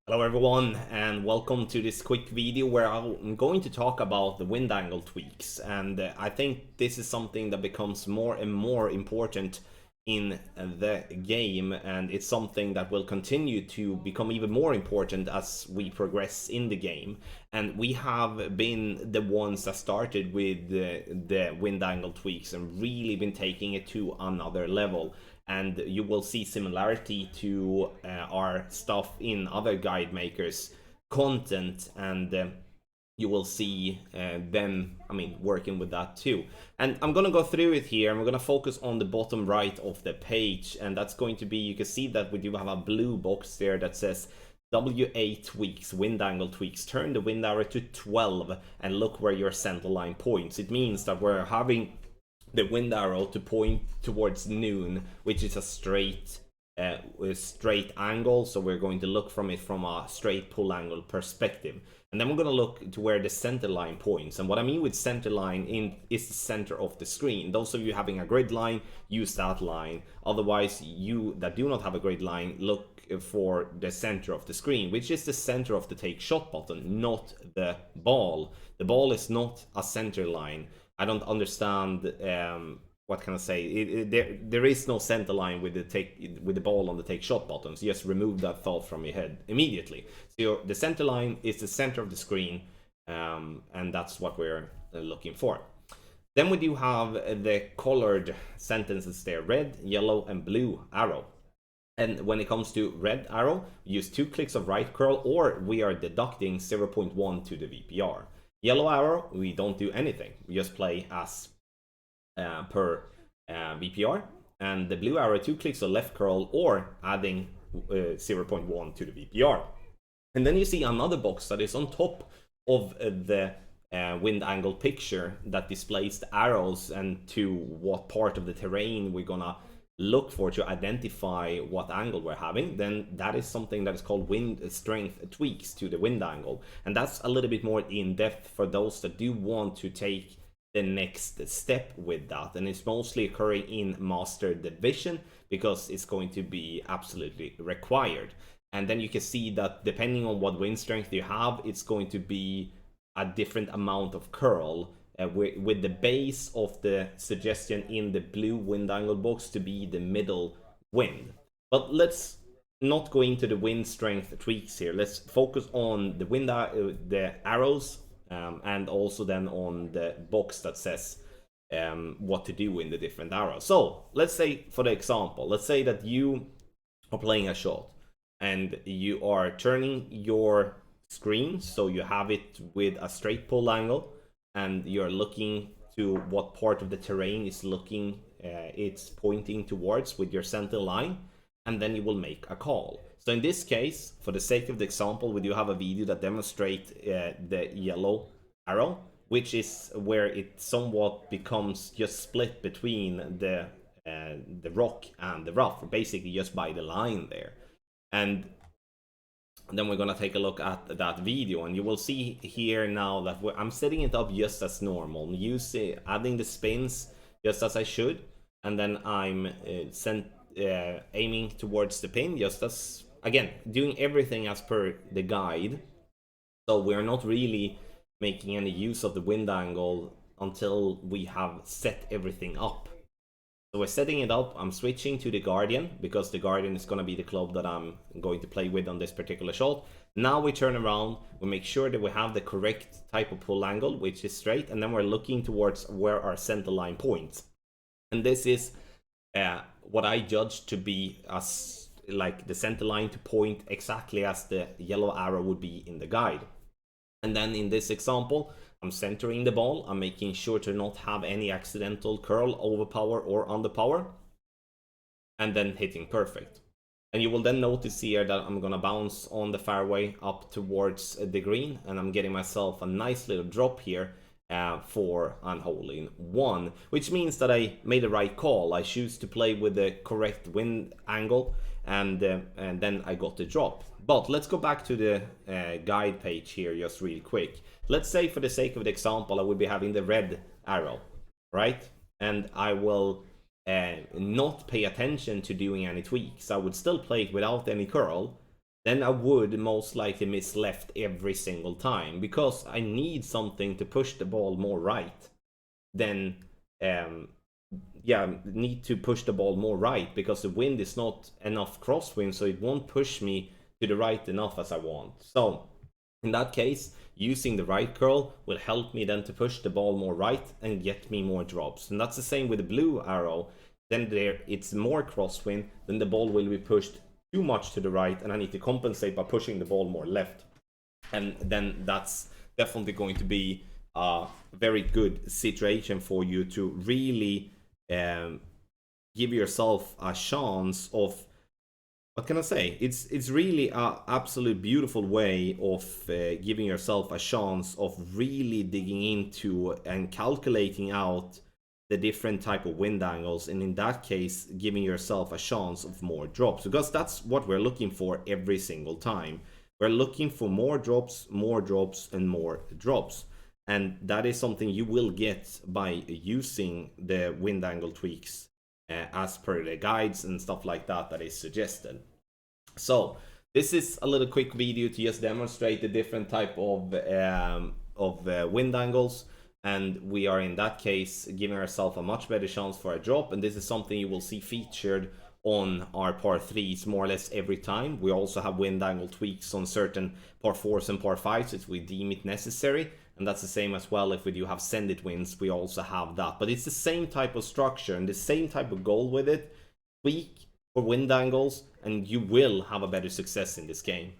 Hello everyone, and welcome to this quick video where I'm going to talk about the wind angle tweaks. And I think this is something that becomes more and more important in the game, and it's something that will continue to become even more important as we progress in the game. And we have been the ones that started with the wind angle tweaks and really been taking it to another level, and you will see similarity to our stuff in other guide makers content, and you will see them, working with that too. And I'm gonna go through it here, and we're gonna focus on the bottom right of the page, and that's going to be, you can see that we do have a blue box there that says WA tweaks, wind angle tweaks. Turn the wind arrow to 12 and look where your center line points. It means that we're having the wind arrow to point towards noon, which is a straight angle, so we're going to look from it from a straight pull angle perspective. And then we're going to look to where the center line points. And what I mean with center line is the center of the screen. Those of you having a grid line, use that line. Otherwise, you that do not have a grid line, look for the center of the screen, which is the center of the take shot button, not the ball. The ball is not a center line. I don't understand. What can I say? There is no center line with the ball on the take shot button. So just remove that thought from your head immediately. So the center line is the center of the screen, and that's what we're looking for. Then we do have the colored sentences there: red, yellow, and blue arrow. And when it comes to red arrow, we use 2 clicks of right curl, or we are deducting 0.1 to the VPR. Yellow arrow, we don't do anything. We just play as per VPR. And the blue arrow, 2 clicks of left curl, or adding 0.1 to the VPR. And then you see another box that is on top of the wind angle picture that displays the arrows and to what part of the terrain we're gonna look for to identify what angle we're having. Then that is something that is called wind strength tweaks to the wind angle, and that's a little bit more in depth for those that do want to take the next step with that. And it's mostly occurring in master division because it's going to be absolutely required. And then you can see that depending on what wind strength you have, it's going to be a different amount of curl, with the base of the suggestion in the blue wind angle box to be the middle wind. But let's not go into the wind strength tweaks here. Let's focus on the arrows, and also then on the box that says what to do in the different arrows. So let's say, for the example, let's say that you are playing a shot and you are turning your screen so you have it with a straight pull angle, and you're looking to what part of the terrain is it's pointing towards with your center line, and then you will make a call. So in this case, for the sake of the example, we do have a video that demonstrates the yellow arrow, which is where it somewhat becomes just split between the rock and the rough, basically just by the line there. And then we're gonna take a look at that video, and you will see here now that I'm setting it up just as normal, adding the spins just as I should, and then I'm aiming towards the pin, just as, again, doing everything as per the guide. So we're not really making any use of the wind angle until we have set everything up. So we're setting it up. I'm switching to the Guardian because the Guardian is going to be the club that I'm going to play with on this particular shot. Now we turn around, we make sure that we have the correct type of pull angle, which is straight, and then we're looking towards where our center line points. And this is what I judge to be as like the center line to point exactly as the yellow arrow would be in the guide. And then in this example, I'm centering the ball. I'm making sure to not have any accidental curl, overpower, or underpower, and then hitting perfect. And you will then notice here that I'm gonna bounce on the fairway up towards the green, and I'm getting myself a nice little drop here for an hole-in-one, which means that I made the right call. I choose to play with the correct wind angle, and then I got the drop. But let's go back to the guide page here just really quick. Let's say, for the sake of the example, I would be having the red arrow, right? And I will not pay attention to doing any tweaks. I would still play it without any curl. then I would most likely miss left every single time, because I need something to push the ball more right than need to push the ball more right, because the wind is not enough crosswind, so it won't push me to the right enough as I want. So in that case, using the right curl will help me then to push the ball more right and get me more drops. And that's the same with the blue arrow. Then there it's more crosswind, then the ball will be pushed too much to the right, and I need to compensate by pushing the ball more left. And then that's definitely going to be a very good situation for you to really give yourself a chance of, what can I say? It's really a absolute beautiful way of giving yourself a chance of really digging into and calculating out the different type of wind angles, and in that case giving yourself a chance of more drops, because that's what we're looking for every single time. We're looking for more drops, and more drops. And that is something you will get by using the wind angle tweaks as per the guides and stuff like that that is suggested. So this is a little quick video to just demonstrate the different type of wind angles, and we are in that case giving ourselves a much better chance for a drop. And this is something you will see featured on our par 3s more or less every time. We also have wind angle tweaks on certain par 4s and par 5s if we deem it necessary, and that's the same as well if we do have send it winds, we also have that. But it's the same type of structure and the same type of goal with it. Tweak for wind angles and you will have a better success in this game.